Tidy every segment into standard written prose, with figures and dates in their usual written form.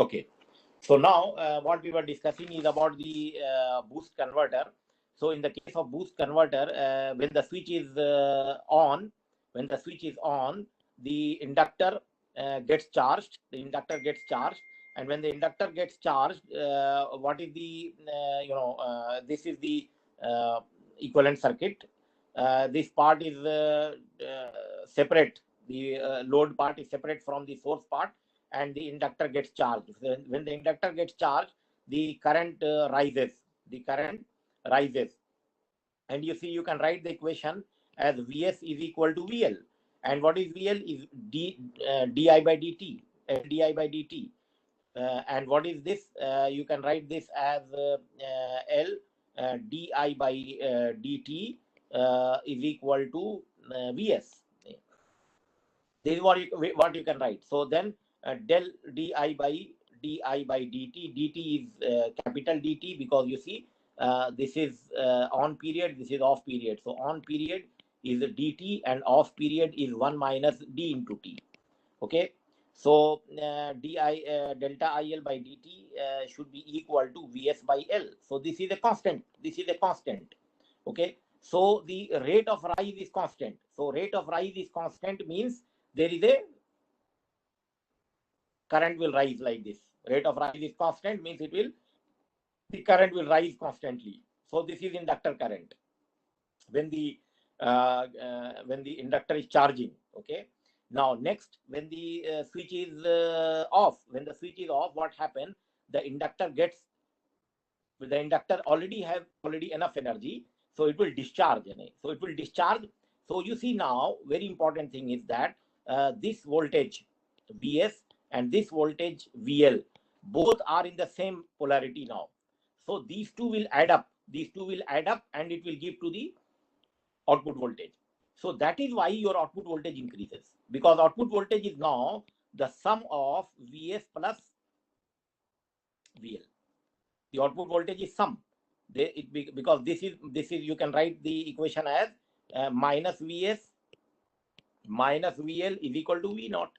Okay. So now what we were discussing is about the boost converter. So in the case of boost converter, when the switch is on, the inductor gets charged. The inductor gets charged, and when the inductor gets charged, what is the this is the equivalent circuit. This part is separate. The load part is separate from the source part, and the inductor gets charged. When the inductor gets charged, the current rises. The current rises, and you see you can write the equation as Vs is equal to VL. And what is VL is di by dt, di by dt. And what is this? You can write this as L di by dt is equal to Vs. This is what you can write. So then del di by dt. Dt is capital DT, because you see this is on period, this is off period. So on period is dt and off period is 1 minus d into t. Okay. So delta IL by dt should be equal to Vs by L. So this is a constant. This is a constant. Okay. So the rate of rise is constant. So rate of rise is constant means there is a current will rise like this. Rate of rise is constant means the current will rise constantly. So this is inductor current when the inductor is charging. Okay. Now next, when the switch is off, what happens? The inductor already enough energy, so it will discharge. So you see now, very important thing is that this voltage Vs and this voltage VL, both are in the same polarity now. So these two will add up. And it will give to the output voltage. So that is why your output voltage increases, because output voltage is now the sum of Vs plus VL. The output voltage is sum. Because this is you can write the equation as minus Vs minus VL is equal to V naught.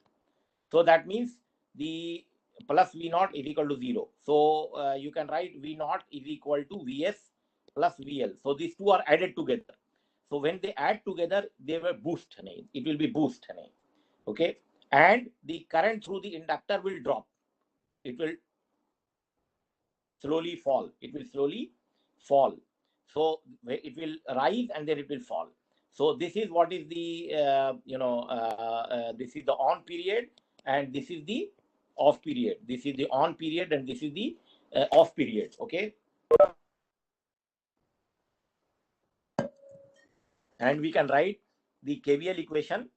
So that means the plus V naught is equal to 0. So you can write V naught is equal to Vs plus VL. So these two are added together. So when they add together, they will boost. It will be boost. Okay. And the current through the inductor will drop. It will slowly fall. So it will rise and then it will fall. So this is what is the this is the on period and this is the off period. This is the on period and this is the off period. Okay. And we can write the KVL equation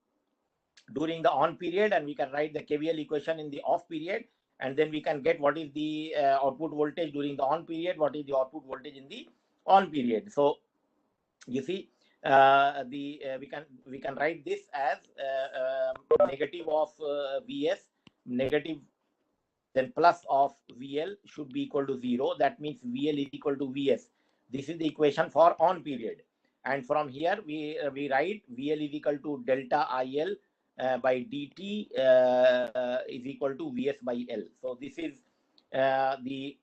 during the on period, and we can write the KVL equation in the off period, and then we can get what is the output voltage during the on period, what is the output voltage in the on period. So you see we can write this as negative of Vs, negative, then plus of VL should be equal to 0. That means VL is equal to Vs. This is the equation for on period. And from here we write VL is equal to delta IL by dt is equal to Vs by L. So this is the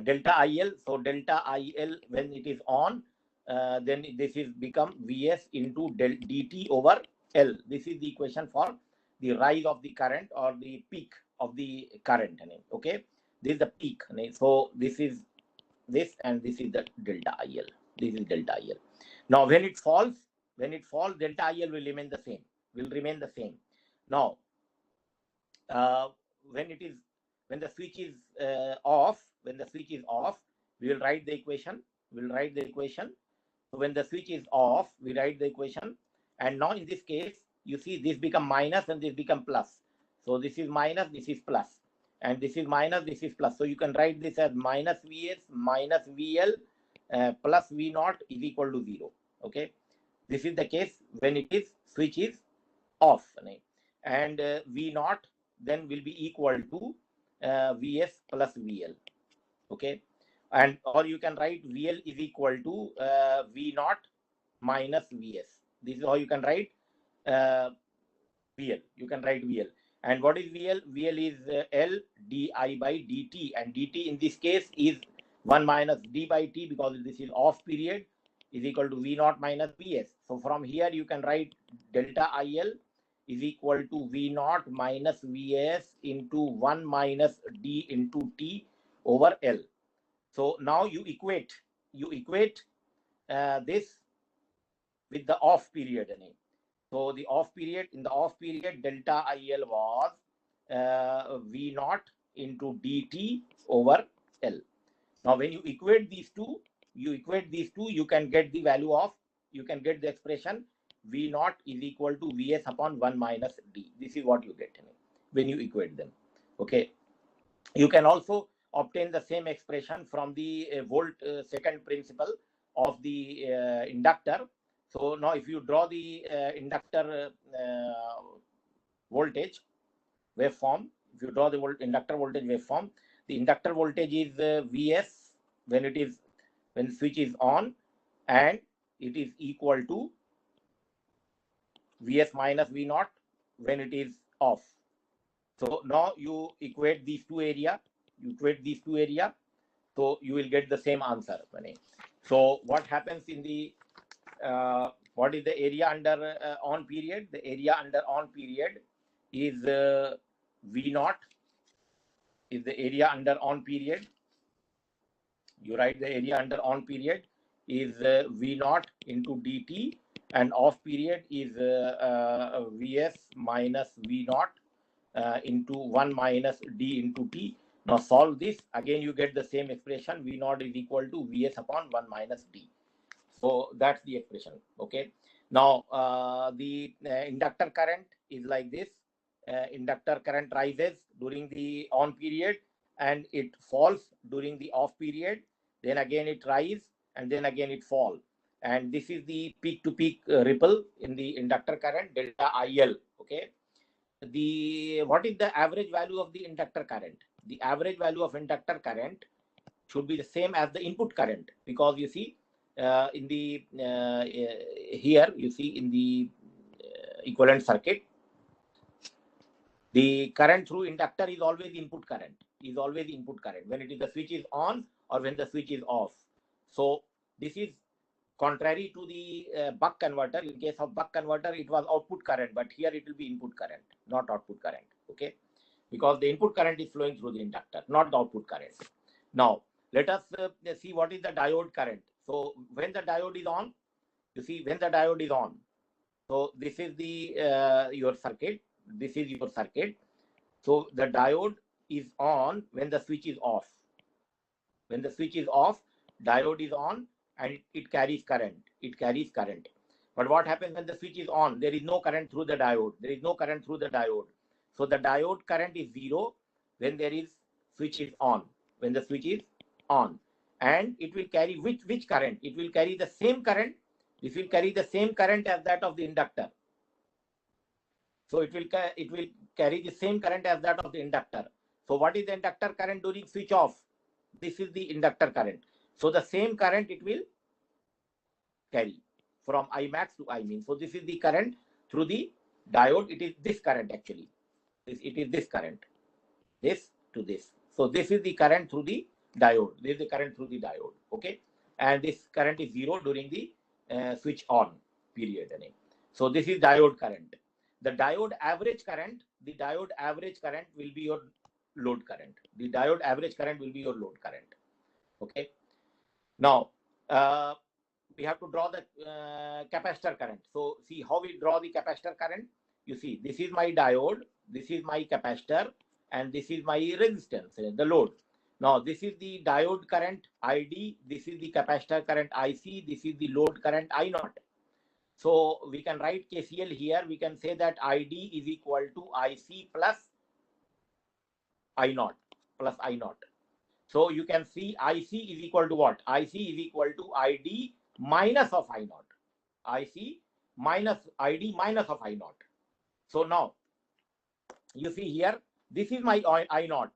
delta IL. So delta IL when it is on, then this is become Vs into dt over L. This is the equation for the rise of the current or the peak of the current. Okay, this is the peak. So this is this, and this is the delta IL. This is delta IL. Now when it falls, delta IL will remain the same. Now when the switch is off, we will write the equation. So when the switch is off, we write the equation. And now in this case, you see this become minus and this become plus. So this is minus, this is plus, and this is minus, this is plus. So you can write this as minus Vs minus VL plus V naught is equal to 0. Okay, this is the case when it is switch is off, and V naught then will be equal to Vs plus VL. Okay, and or you can write VL is equal to V naught minus Vs. This is how you can write VL. You can write VL. And what is VL? VL is L di by dt, and dt in this case is 1 minus d by t, because this is off period, is equal to V naught minus Vs. So from here you can write delta IL is equal to V naught minus Vs into 1 minus d into t over L. So now you equate this with the off period. So the off period, in the off period, delta IL was V naught into dt over L. Now when you equate these two, you can get the value of, you can get the expression V naught is equal to Vs upon 1 minus d. This is what you get when you equate them. Okay. You can also obtain the same expression from the volt second principle of the inductor. So now if you draw the inductor voltage waveform, if you draw the inductor voltage waveform, the inductor voltage is Vs when the switch is on, and it is equal to Vs minus V naught when it is off. So now you equate these two area, so you will get the same answer. So what happens in the what is the area under on period? The area under on period is V naught, is the area under on period. You write the area under on period is V naught into dt, and off period is Vs minus V naught into 1 minus d into t. Now solve this, again you get the same expression, V naught is equal to Vs upon 1 minus d. So that's the expression. Okay. Now the inductor current is like this. Inductor current rises during the on period and it falls during the off period. Then again it rises and then again it falls. And this is the peak to peak ripple in the inductor current, delta IL. Okay. What is the average value of the inductor current? The average value of inductor current should be the same as the input current, because you see in the here you see in the equivalent circuit, the current through inductor is always input current, when it is the switch is on or when the switch is off. So this is contrary to the buck converter. In case of buck converter, it was output current, but here it will be input current, not output current. Okay, because the input current is flowing through the inductor, not the output current. Now let us see what is the diode current. So when the diode is on, you see when the diode is on, so this is the your circuit. This is your circuit. So the diode is on when the switch is off. When the switch is off, diode is on and it carries current. But what happens when the switch is on? There is no current through the diode. So the diode current is zero when there is switch is on. When the switch is on, and it will carry which current? It will carry the same current. This will carry the same current as that of the inductor. So it will carry the same current as that of the inductor. So what is the inductor current during switch off? This is the inductor current. So the same current it will carry from I max to I min. So this is the current through the diode. It is this current actually. It is this current. This to this. So this is the current through the diode. This is the current through the diode. Okay. And this current is zero during the switch on period. So this is diode current. The diode average current will be your load current. Okay. Now we have to draw the capacitor current. So see how we draw the capacitor current. You see, this is my diode, this is my capacitor, and this is my resistance, the load. Now this is the diode current ID, this is the capacitor current IC, this is the load current I naught. So we can write KCL here. We can say that ID is equal to IC plus I naught. So you can see IC is equal to what? IC is equal to ID minus of I naught. IC minus ID minus of I naught. So now you see here, this is my I naught.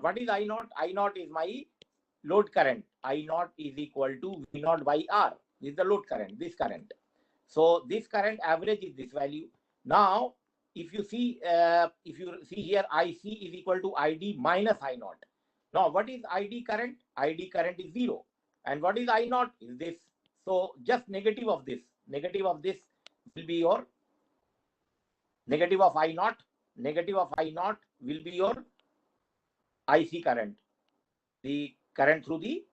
What is I naught? I naught is my load current. I naught is equal to V naught by R. This is the load current, this current. So this current average is this value. Now if you see here, IC is equal to ID minus I naught. Now, what is ID current? ID current is 0. And what is I naught? Is this. So just negative of this will be your negative of I naught. Negative of I naught will be your IC current, the current through the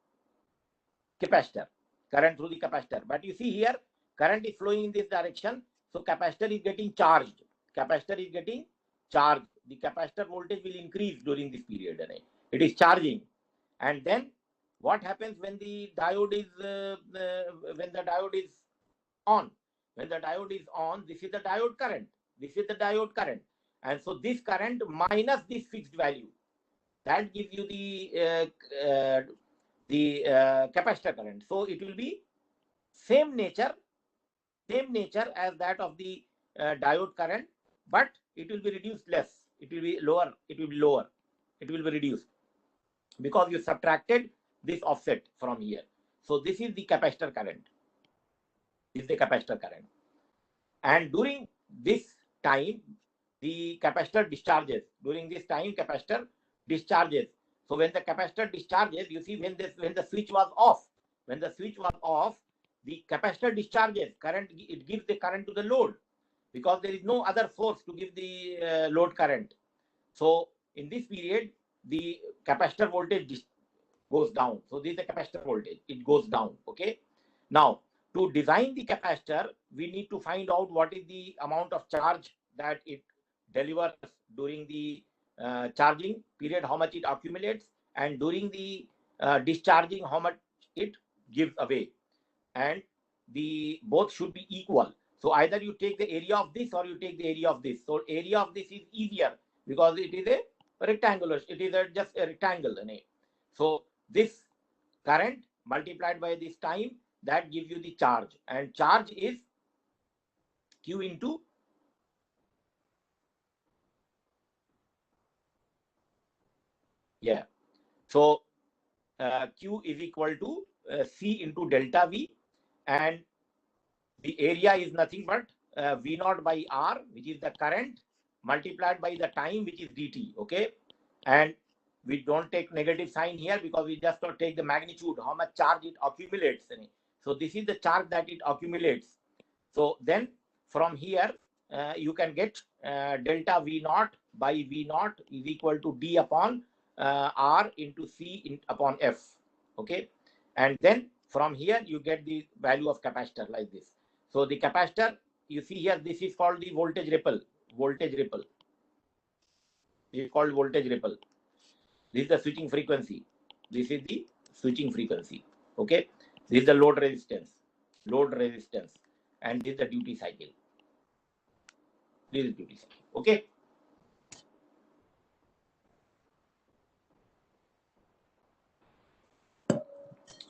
capacitor. Current through the capacitor. But you see here, current is flowing in this direction. So capacitor is getting charged. Capacitor is getting charged. The capacitor voltage will increase during this period. It is charging. And then what happens when the diode is on? When the diode is on, this is the diode current. This is the diode current. And so this current minus this fixed value, that gives you the capacitor current. So it will be same nature as that of the diode current, but it will be reduced less. It will be lower. It will be reduced because you subtracted this offset from here. So this is the capacitor current. This is the capacitor current. And during this time, the capacitor discharges. During this time, capacitor discharges. So when the capacitor discharges, you see when the switch was off, the capacitor discharges current. It gives the current to the load because there is no other source to give the load current. So in this period, the capacitor voltage goes down. So this is the capacitor voltage. It goes down. Okay. Now, to design the capacitor, we need to find out what is the amount of charge that it delivers during the charging period, how much it accumulates, and during the discharging, how much it gives away. And the both should be equal. So either you take the area of this or you take the area of this. So area of this is easier because it is a rectangular. It is just a rectangle. So this current multiplied by this time, that gives you the charge, and charge is Q into So Q is equal to C into delta V, and the area is nothing but V naught by R, which is the current, multiplied by the time, which is dt. Okay, and we don't take negative sign here because we just don't take the magnitude, how much charge it accumulates. So this is the charge that it accumulates. So then from here you can get delta V naught by V naught is equal to D upon R into C upon F. Okay, and then from here you get the value of capacitor like this. So the capacitor, you see here, this is called the voltage ripple. This is called voltage ripple. This is the switching frequency. Okay, this is the load resistance, and this is the duty cycle. Okay.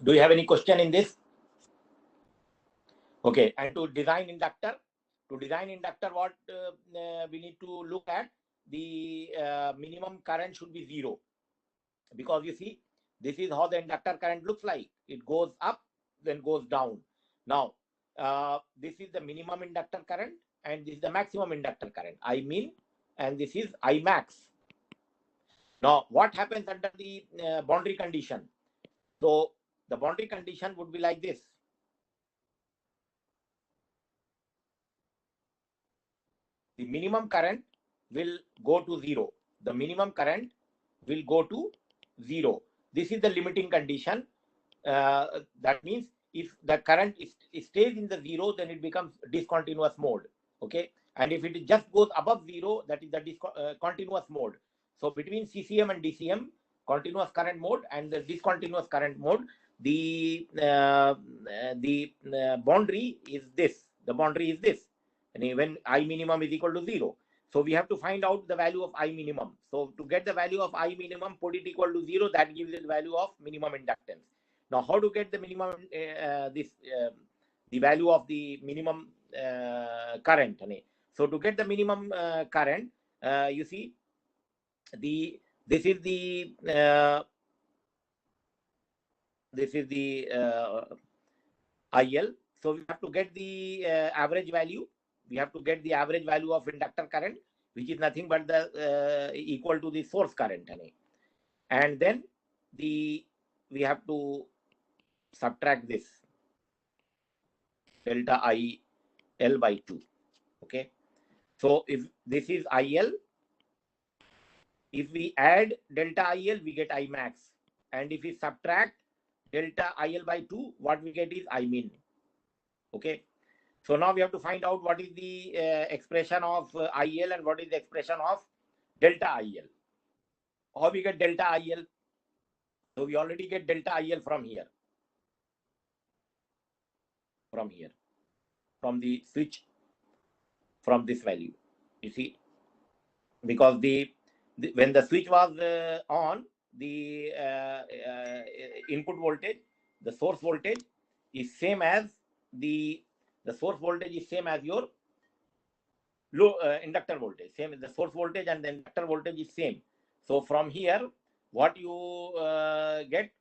Do you have any question in this? Okay, and to design inductor, what we need to look at, the minimum current should be 0, because you see, this is how the inductor current looks like. It goes up, then goes down. Now, this is the minimum inductor current, and this is the maximum inductor current, I min, and this is I max. Now, what happens under the boundary condition? So, the boundary condition would be like this. The minimum current will go to 0. The minimum current will go to 0. This is the limiting condition. That means if the current stays in the 0, then it becomes discontinuous mode. Okay, and if it just goes above 0, that is the continuous mode. So between CCM and DCM, continuous current mode and the discontinuous current mode, the boundary is this. The boundary is this. And when I minimum is equal to 0. So we have to find out the value of I minimum. So to get the value of I minimum, put it equal to 0. That gives you the value of minimum inductance. Now, how to get the minimum, the value of the minimum current? So to get the minimum current, you see, this is the IL. So we have to get the average value. we have to get the average value of inductor current, which is nothing but the equal to the source current. And then we have to subtract this delta IL by 2. Okay. So if this is IL, if we add delta IL, we get I max. And if we subtract delta IL by 2, what we get is I min. Okay. So now we have to find out what is the expression of IL and what is the expression of delta IL. How we get delta IL? So we already get delta IL from here. From the switch, from this value. You see, because when the switch was on, the input voltage, the source voltage is same as the source voltage is same as your low inductor voltage. Same as the source voltage and the inductor voltage is same. So from here, what you get,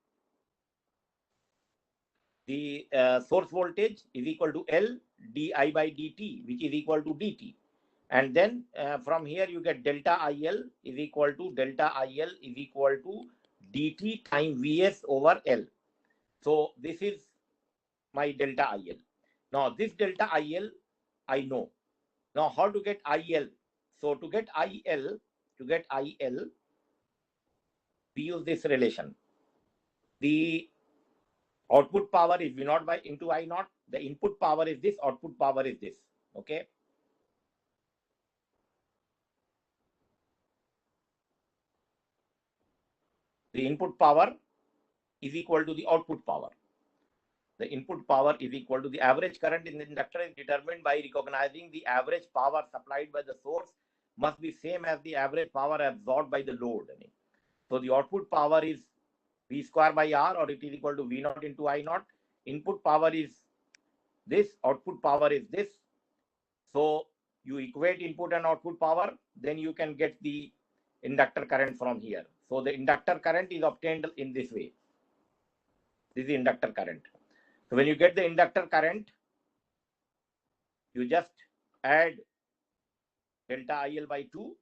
the source voltage is equal to L di by dt, which is equal to dt. And then from here you get delta IL is equal to dt times Vs over L. So this is my delta IL. Now this delta IL I know. Now how to get IL? So to get IL, we use this relation. The output power is V0 by into I0. The input power is this, output power is this. Okay. The input power is equal to the output power. The input power is equal to the average current in the inductor is determined by recognizing the average power supplied by the source must be same as the average power absorbed by the load. So the output power is V square by R, or it is equal to V0 into I0. Input power is this, output power is this. So you equate input and output power, then you can get the inductor current from here. So the inductor current is obtained in this way. This is the inductor current. So when you get the inductor current, you just add delta IL by 2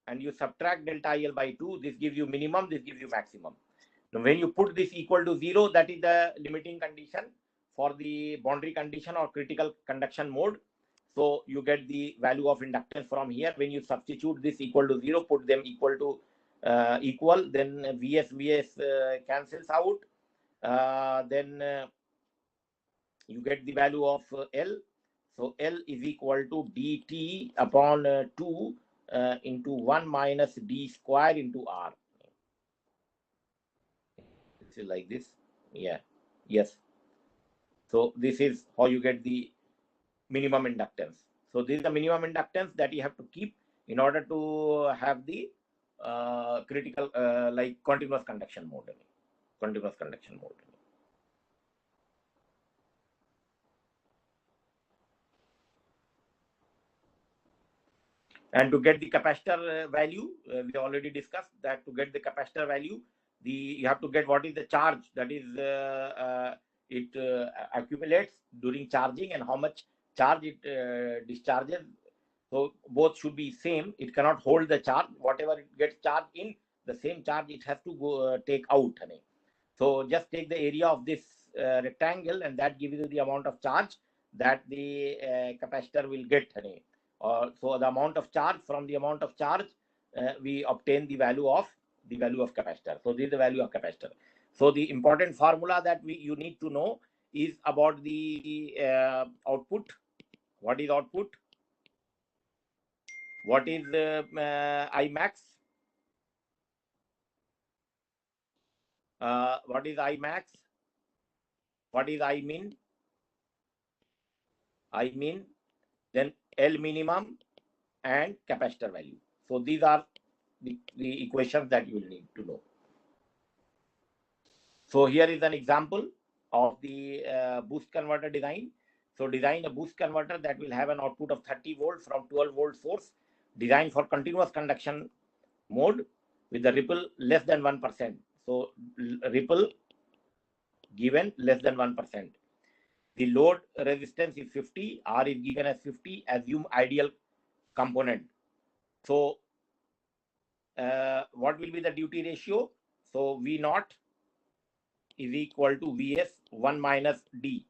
and you subtract delta IL by 2. This gives you minimum, this gives you maximum. Now when you put this equal to 0, that is the limiting condition for the boundary condition or critical conduction mode. So you get the value of inductance from here. When you substitute this equal to 0, put them equal to equal, then Vs cancels out. Then you get the value of L. So L is equal to dt upon 2 into 1 minus d square into R. This is like this. Yeah. Yes. So this is how you get the minimum inductance. So this is the minimum inductance that you have to keep in order to have the critical like continuous conduction mode. Continuous conduction mode. And to get the capacitor value, we already discussed that to get the capacitor value, you have to get what is the charge that is it accumulates during charging and how much charge it discharges. So both should be same. It cannot hold the charge. Whatever it gets charged in, the same charge it has to go take out. So just take the area of this rectangle, and that gives you the amount of charge that the capacitor will get. So the amount of charge, from the amount of charge, we obtain the value of capacitor. So this is the value of capacitor. So the important formula that you need to know is about the output. What is output? What is I max? What is I max? What is I min? I min, then L minimum and capacitor value. So these are the equations that you will need to know. So here is an example of the boost converter design. So design a boost converter that will have an output of 30 volts from 12 volt source, designed for continuous conduction mode with the ripple less than 1%. So ripple given less than 1%. The load resistance is 50, R is given as 50, assume ideal component. So what will be the duty ratio? So V naught is equal to Vs 1 minus D.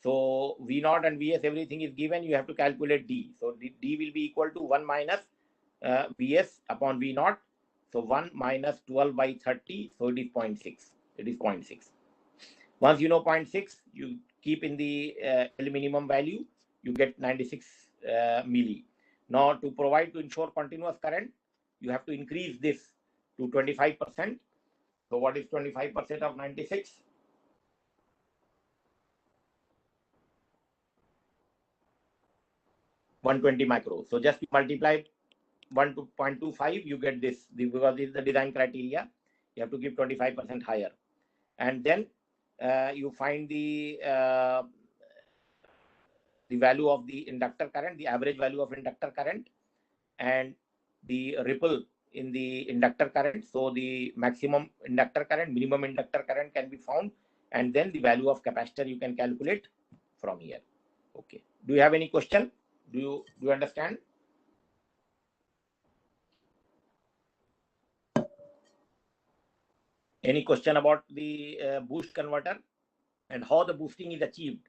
So V naught and Vs, everything is given. You have to calculate D. So D will be equal to 1 minus Vs upon V naught. So 1 minus 12 by 30. So it is 0.6. It is 0.6. Once you know 0.6, you keep in the L minimum value, you get 96 milli. Now, to ensure continuous current, you have to increase this to 25%. So, what is 25% of 96? 120 micro. So, just multiply 1 to 0.25, you get this, because this is the design criteria. You have to give 25% higher. And then you find the value of the inductor current, the average value of inductor current, and the ripple in the inductor current. So the maximum inductor current, minimum inductor current can be found, and then the value of capacitor you can calculate from here. Okay. Do you have any question? Do you understand? Any question about the boost converter and how the boosting is achieved?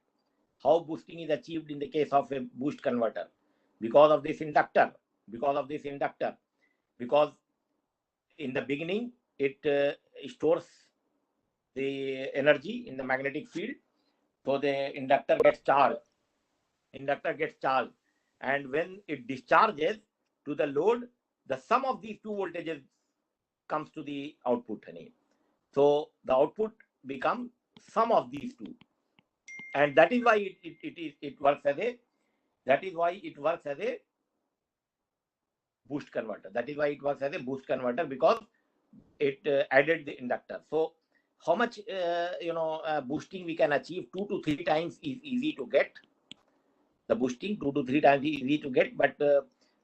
How boosting is achieved in the case of a boost converter? Because of this inductor. Because in the beginning, it stores the energy in the magnetic field. So the inductor gets charged. And when it discharges to the load, the sum of these two voltages comes to the output. So the output becomes sum of these two. And that is why it works as a boost converter. Because it added the inductor. So how much boosting we can achieve? 2 to 3 times is easy to get. The boosting 2 to 3 times is easy to get, but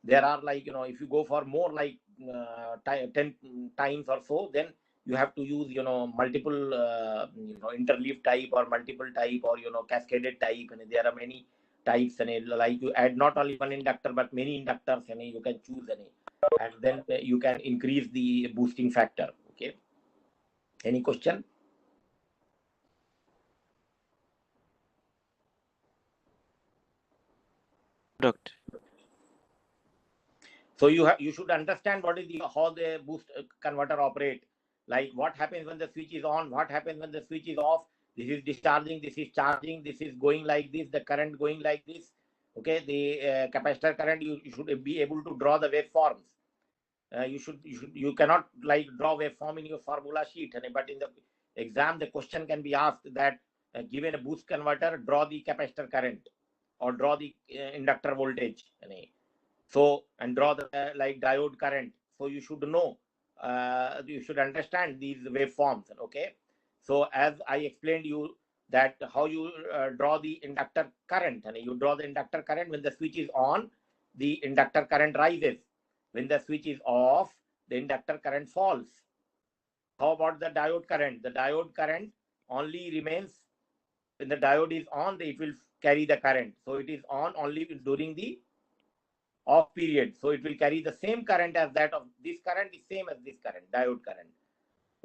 there are, like, if you go for more, like 10 times or so, then you have to use multiple interleave type or multiple type or cascaded type, and there are many types, and like you add not only one inductor but many inductors, and you can choose any, and then you can increase the boosting factor. Okay, any question? Product. So you should understand what is how the boost converter operate. Like what happens when the switch is on, what happens when the switch is off. This is discharging, this is charging, this is going like this, the current going like this. Okay, the capacitor current, you should be able to draw the waveforms. You cannot like draw waveform in your formula sheet, but in the exam the question can be asked that given a boost converter, draw the capacitor current or draw the inductor voltage. So, and draw the like diode current. So you should know, you should understand these waveforms. Okay. So as I explained you that how you draw the inductor current, and you draw the inductor current when the switch is on, the inductor current rises. When the switch is off, the inductor current falls. How about the diode current? The diode current only remains when the diode is on, it will carry the current. So it is on only during the off period. So it will carry the same current as that of this current is same as this current, diode current.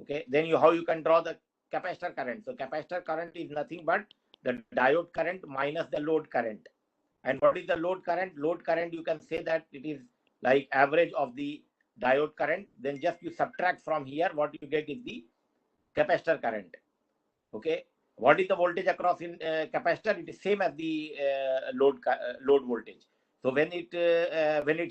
Okay. Then how you can draw the capacitor current. So capacitor current is nothing but the diode current minus the load current. And what is the load current? Load current, you can say that it is like average of the diode current. Then just you subtract from here, what you get is the capacitor current. Okay. What is the voltage across in capacitor? It is same as the load voltage. So when it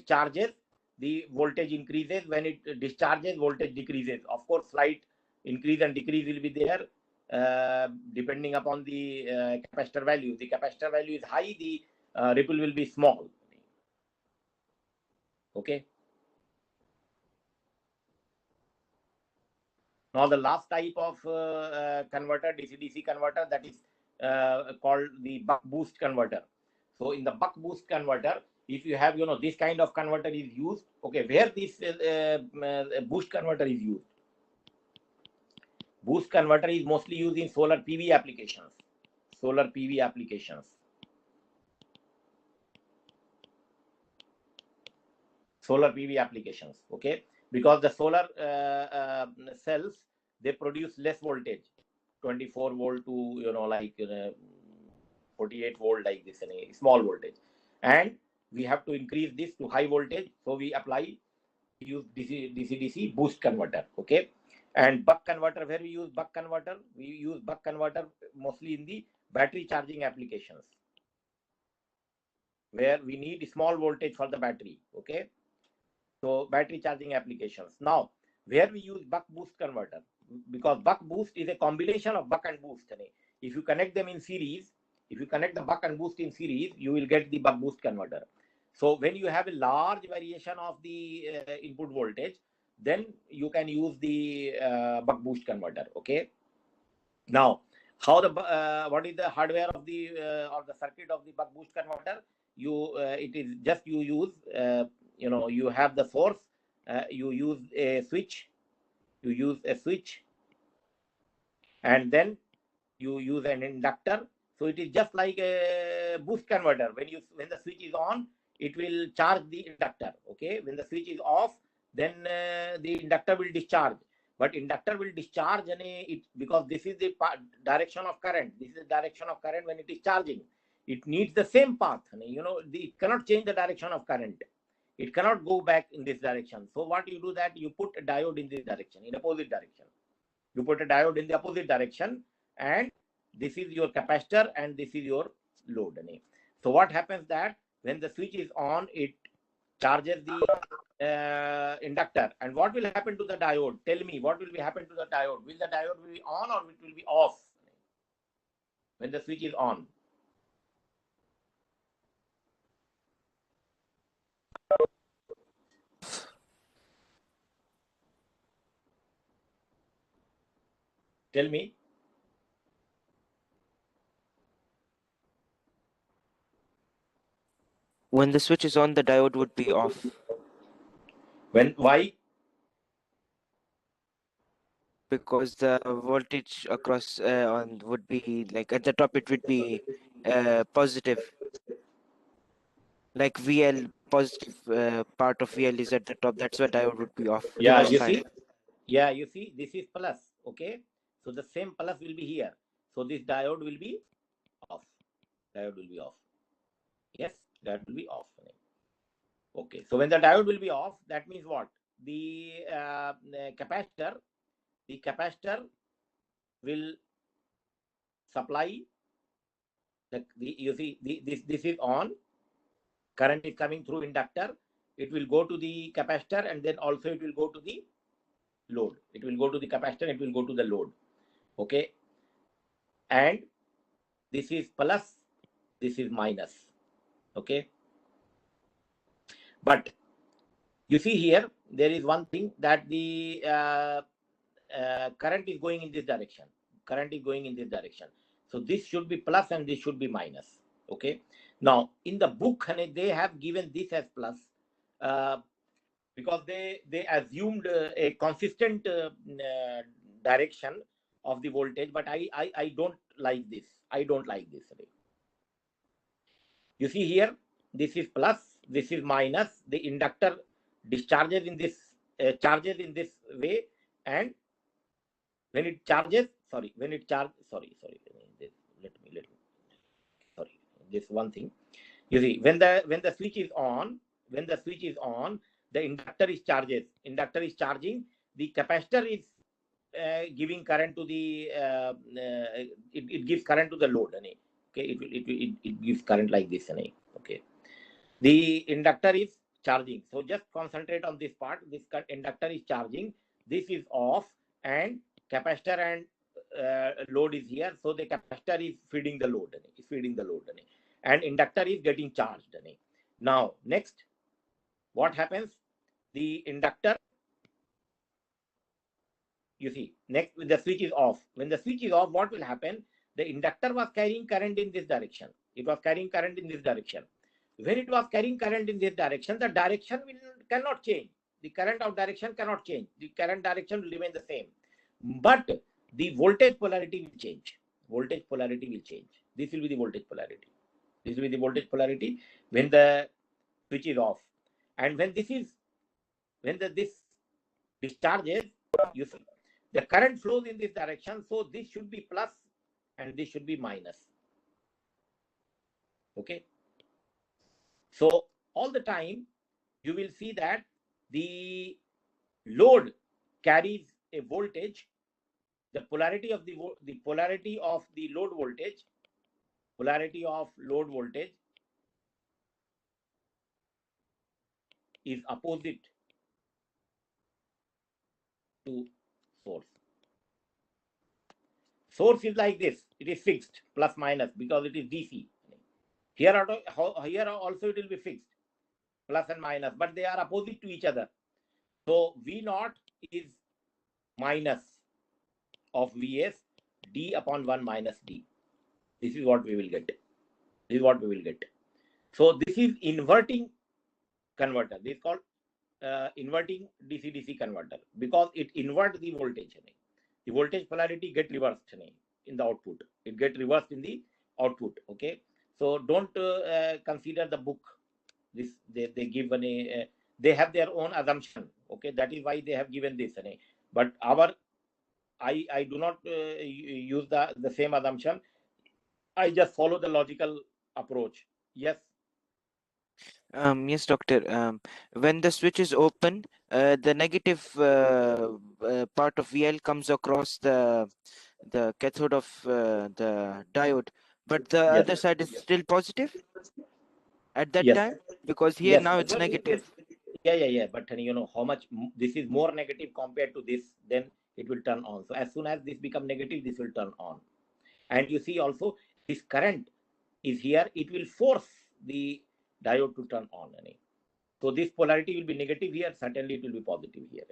charges, the voltage increases. When it discharges, voltage decreases. Of course, slight increase and decrease will be there depending upon the capacitor value. If the capacitor value is high, the ripple will be small. Okay. Now the last type of converter, DC-DC converter, that is called the buck boost converter. So in the buck boost converter, if you have this kind of converter is used, okay, where this boost converter is used? Boost converter is mostly used in solar PV applications. solar PV applications. Solar PV applications, okay, because the solar cells, they produce less voltage, 24 volt to, you know, like 48 volt, like this, a small voltage, and we have to increase this to high voltage, so we use DC boost converter, okay. And buck converter, where we use buck converter, mostly in the battery charging applications, where we need small voltage for the battery, okay. So battery charging applications. Now, where we use buck boost converter, because buck boost is a combination of buck and boost. If you connect them in series, if you connect the buck and boost in series, you will get the buck boost converter. So when you have a large variation of the input voltage, then you can use the buck boost converter. Okay. Now, how the what is the hardware of the or the circuit of the buck boost converter? It is just you use you have the source, you use a switch, and then you use an inductor. So it is just like a boost converter. When the switch is on, it will charge the inductor. Okay, when the switch is off, then the inductor will discharge. But inductor will discharge because this is the direction of current. This is the direction of current when it is charging. It needs the same path. It cannot change the direction of current. It cannot go back in this direction. So what you do, that you put a diode in this direction, in opposite direction. You put a diode in the opposite direction, and this is your capacitor and this is your load. So what happens, that when the switch is on, it charges the inductor. And what will happen to the diode? Tell me, what will be happen to the diode? Will the diode be on or it will be off when the switch is on? Tell me. When the switch is on, the diode would be off. Why? Because the voltage across would be like at the top, it would be positive. Like VL, positive part of VL is at the top. That's why diode would be off. Yeah, Reverse you kind. see. Yeah, you see, this is plus. Okay, so the same plus will be here. So this diode will be off. Diode will be off. Yes, that will be off. Okay, so when the diode will be off, that means what? The capacitor will supply this is on, current is coming through inductor, it will go to the capacitor, and then also it will go to the load. It will go to the capacitor, it will go to the load. Okay, and this is plus, this is minus. Okay, but you see here, there is one thing, that the current is going in this direction. So this should be plus and this should be minus. Okay. Now in the book, they have given this as plus because they assumed a consistent direction of the voltage. But I don't like this. You see here, this is plus, this is minus. The inductor discharges in this charges in this way, and when it charges, this one thing. You see, when the switch is on, the inductor is charging, the capacitor is giving current to the it gives current to the load. Okay, it gives current like this. Okay, the inductor is charging. So just concentrate on this part. This inductor is charging, this is off, and capacitor and load is here. So the capacitor is feeding the load, and inductor is getting charged. Now next, what happens? The inductor, you see, next, the switch is off. When the switch is off, what will happen? The inductor was carrying current in this direction. When it was carrying current in this direction, the direction cannot change. The current of direction cannot change. The current direction will remain the same. But the voltage polarity will change. This will be the voltage polarity. This will be the voltage polarity when the switch is off. And when this discharges, you see the current flows in this direction. So this should be plus and this should be minus. Okay. So all the time you will see that the load carries a voltage. The polarity of the load voltage is opposite to source. Source is like this. It is fixed, plus minus, because it is DC. Here also it will be fixed, plus and minus, but they are opposite to each other. So V naught is minus of Vs, d upon 1 minus d. This is what we will get. So this is inverting converter. This is called inverting DC-DC converter, because it inverts the voltage. The voltage polarity get reversed in the output. It get reversed in the output. Okay. So don't consider the book. This they give they have their own assumption. Okay, that is why they have given this. But I do not use the same assumption. I just follow the logical approach. Yes. Yes, doctor. When the switch is open, the negative part of VL comes across the cathode of the diode, but the Yes. other side is still positive at that Yes. time, because here Yes. now it's negative. Yeah. But how much this is more negative compared to this, then it will turn on. So as soon as this become negative, this will turn on. And you see also this current is here. It will force the diode to turn on. So this polarity will be negative here. Certainly it will be positive here.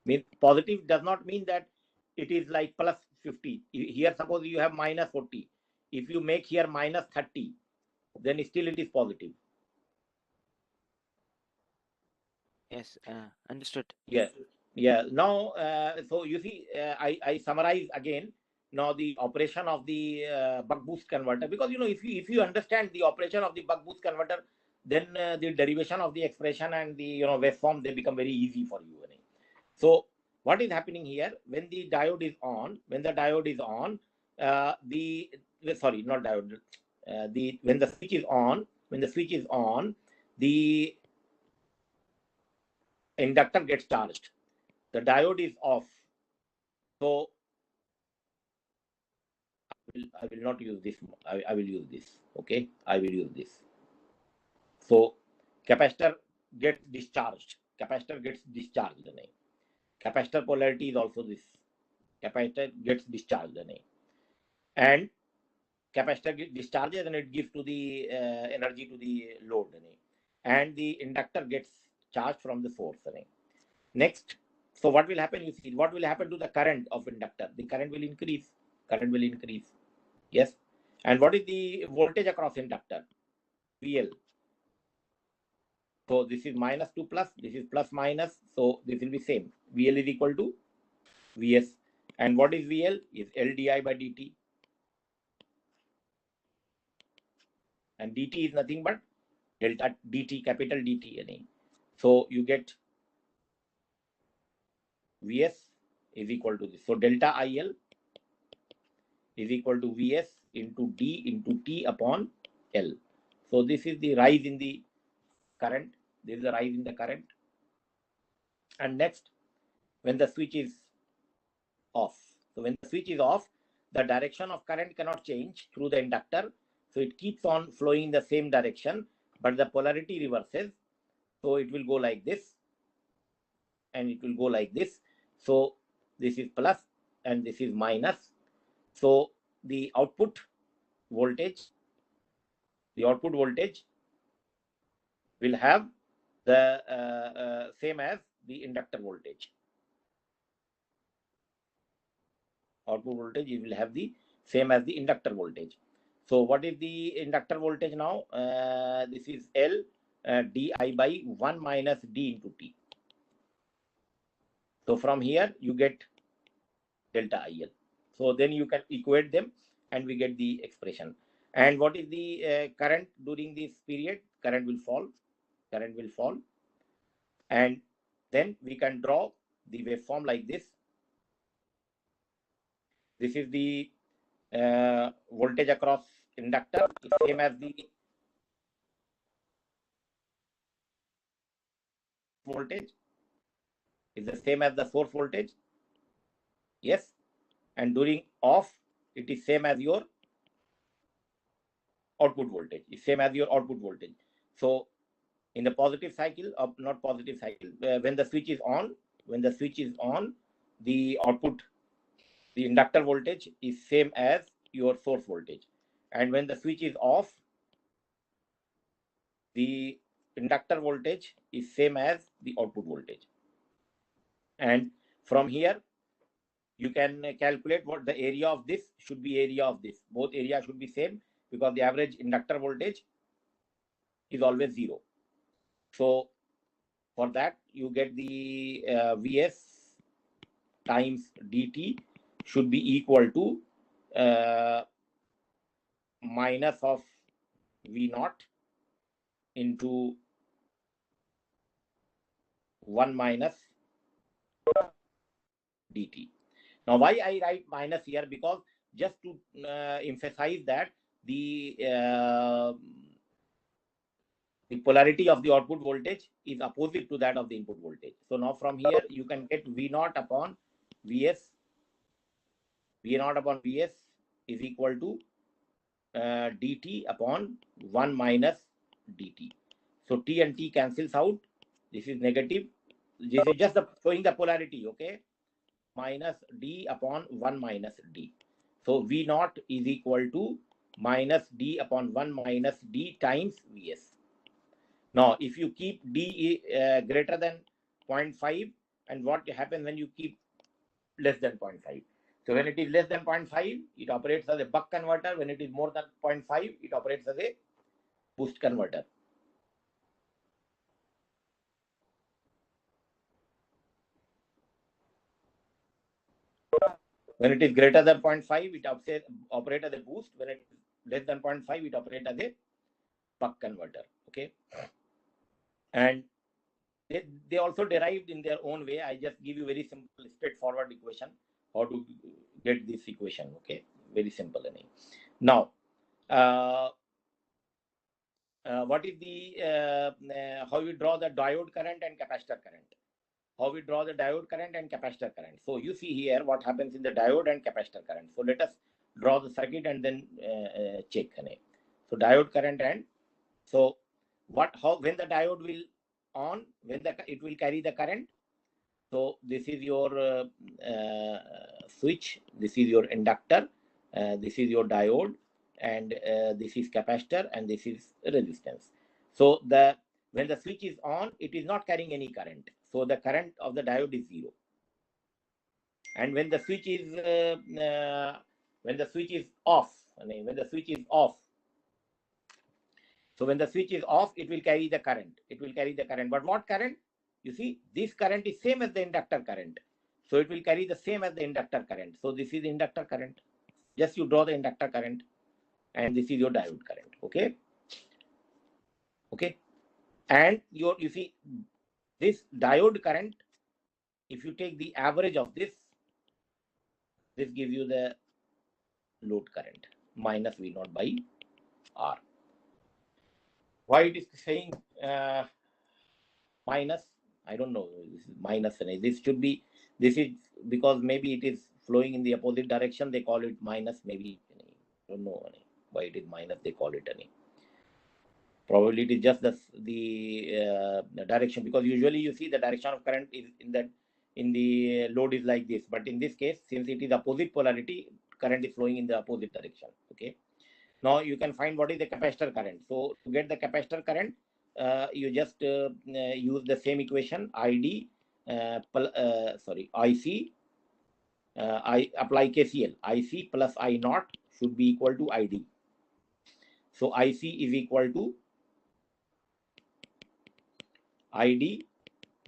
Means positive does not mean that it is like plus 50. Here suppose you have minus 40. If you make here minus 30, then still it is positive. Yes, understood. Yeah. Now, so you see, I summarize again now the operation of the buck boost converter, because if you understand the operation of the buck boost converter, then the derivation of the expression and the waveform, they become very easy for you. So what is happening here when the diode is on? When the diode is on, sorry, not diode. When the switch is on, the inductor gets charged. The diode is off. So I will not use this. I will use this. Okay, I will use this. So capacitor gets discharged. Capacitor polarity is also this. Capacitor gets discharged. And capacitor discharges and it gives to the energy to the load. And the inductor gets charged from the source. Next, so what will happen? You see, what will happen to the current of inductor? The current will increase. Yes. And what is the voltage across inductor? VL. So this is minus to plus, this is plus minus. So this will be same. VL is equal to VS. And what is VL? Is LdI by dt. And dt is nothing but delta dt, capital DT. So you get VS is equal to this. So delta IL is equal to Vs into d into T upon L. So this is the rise in the current. This is the rise in the current. And next, when the switch is off. So when the switch is off, the direction of current cannot change through the inductor. So it keeps on flowing in the same direction, but the polarity reverses. So it will go like this, and it will go like this. So this is plus and this is minus. So the output voltage will have the same as the inductor voltage. Output voltage will have the same as the inductor voltage. So what is the inductor voltage now? This is L di by 1 minus d into T. So from here you get delta IL. So then you can equate them. and we get the expression. And what is the current during this period? Current will fall. Current will fall. And then we can draw the waveform like this. This is the voltage across inductor. It's same as the voltage. Is the same as the source voltage. Yes. And during off, it is same as your output voltage. It's same as your output voltage. So in the positive cycle, or not positive cycle, when the switch is on, the output, the inductor voltage is same as your source voltage. And when the switch is off, the inductor voltage is same as the output voltage. And from here, you can calculate what the area of this should be. Area of this, both area should be same, because the average inductor voltage is always 0. So for that, you get the Vs times dt should be equal to minus of V naught into 1 minus dt. Now, why I write minus here? Because just to emphasize that the polarity of the output voltage is opposite to that of the input voltage. So now from here, you can get V naught upon Vs. V naught upon Vs is equal to dt upon 1 minus dt. So T and T cancels out. This is negative. This is just showing the polarity, okay? Minus d upon 1 minus d. So V naught is equal to minus d upon 1 minus d times Vs. Now, if you keep d greater than 0.5, and what happens when you keep less than 0.5? So when it is less than 0.5, it operates as a buck converter. When it is more than 0.5, it operates as a boost converter. When it is greater than 0.5, it operates as a boost. When it is less than 0.5, it operates as a buck converter. Okay. And they also derived in their own way. I just give you very simple, straightforward equation, how to get this equation. Okay. Very simple. Now, what is the how we draw the diode current and capacitor current? How we draw the diode current and capacitor current? So you see here what happens in the diode and capacitor current. So let us draw the circuit and then check. So diode current, and so when the diode will on, when it will carry the current. So this is your switch, this is your inductor, this is your diode, and this is capacitor, and this is resistance. So when the switch is on, it is not carrying any current. So the current of the diode is 0. And when the switch is off, so when the switch is off, it will carry the current. But what current? You see, this current is same as the inductor current. So it will carry the same as the inductor current. So this is the inductor current. Just you draw the inductor current, and this is your diode current. Okay. Okay. And you see, this diode current, if you take the average of this gives you the load current minus V naught by R. Why it is saying minus? I don't know. This is minus. This should be. This is because maybe it is flowing in the opposite direction. They call it minus. Maybe I don't know why it is minus. They call it Probably it is just the direction, because usually you see the direction of current is in the load is like this. But in this case, since it is opposite polarity, current is flowing in the opposite direction. Okay. Now you can find what is the capacitor current. So to get the capacitor current, you just use the same equation, ID, IC. I apply KCL. IC plus I naught should be equal to ID. So IC is equal to ID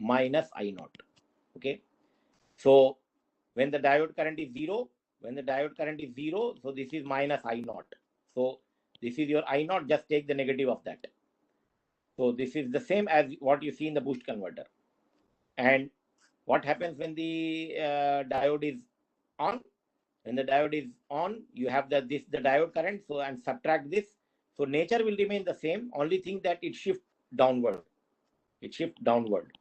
minus I naught. Okay. So when the diode current is 0, When the diode current is 0, so this is minus I naught. So this is your I naught, just take the negative of that. So this is the same as what you see in the boost converter. And what happens when the diode is on? When the diode is on, you have the diode current, so and subtract this. So nature will remain the same, only thing that it shifts downward. It shifts downward.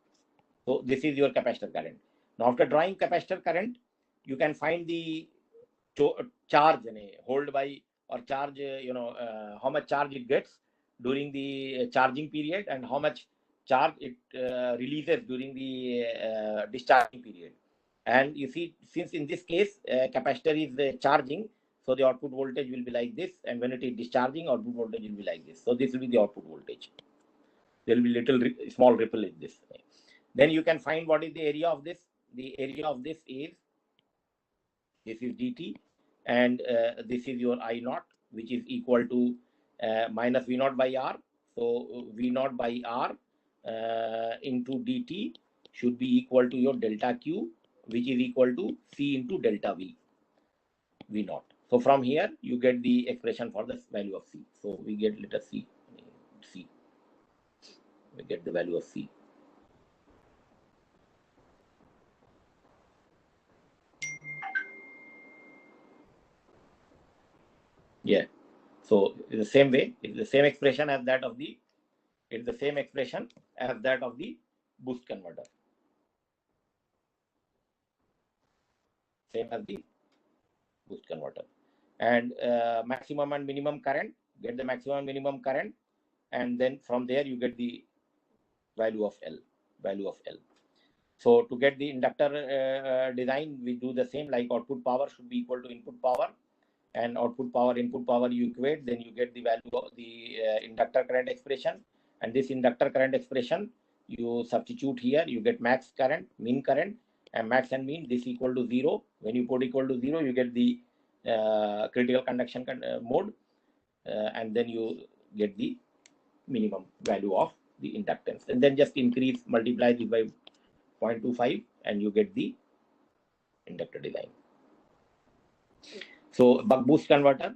So this is your capacitor current. Now after drawing capacitor current, you can find the charge hold by or charge, how much charge it gets during the charging period and how much charge it releases during the discharging period. And you see, since in this case capacitor is charging, so the output voltage will be like this, and when it is discharging, output voltage will be like this. So this will be the output voltage. There will be little small ripple in this. Then you can find what is the area of this. The area of this is dt, and this is your I naught, which is equal to minus V naught by R. So V naught by R into dt should be equal to your delta Q, which is equal to C into delta V naught. So from here you get the expression for the value of C. So we get, let us see, we get the value of C. Yeah. So it's the same way, it's the same expression as that of the, it's the same expression as that of the boost converter. Same as the boost converter. And maximum and minimum current, get the maximum and minimum current, and then from there you get the value of L. So to get the inductor design, we do the same, like output power should be equal to input power, and output power, input power you equate, then you get the value of the inductor current expression. And this inductor current expression you substitute here, you get max current, mean current, and max and mean, this equal to 0. When you put equal to 0, you get the critical conduction mode, and then you get the minimum value of the inductance, and then just increase, multiply this by 0.25, and you get the inductor design. So buck boost converter,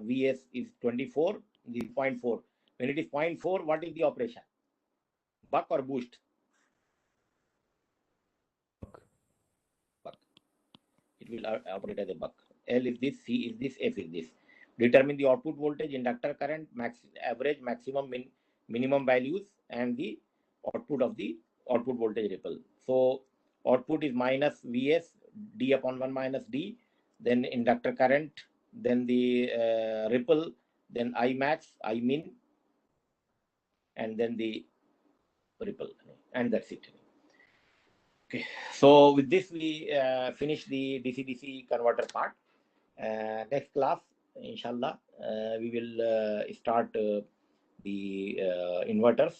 Vs is 24, this is 0.4. When it is 0.4, what is the operation? Buck or boost? Buck. It will operate as a buck. L is this, C is this, F is this. Determine the output voltage, inductor current, average, maximum, minimum values, and the output of the output voltage ripple. So output is minus Vs, D upon 1 minus D, then inductor current, then the ripple, then I max, I min, and then the ripple, and that's it. Okay, so with this we finish the DC-DC converter part. Next class, inshallah, we will start the inverters.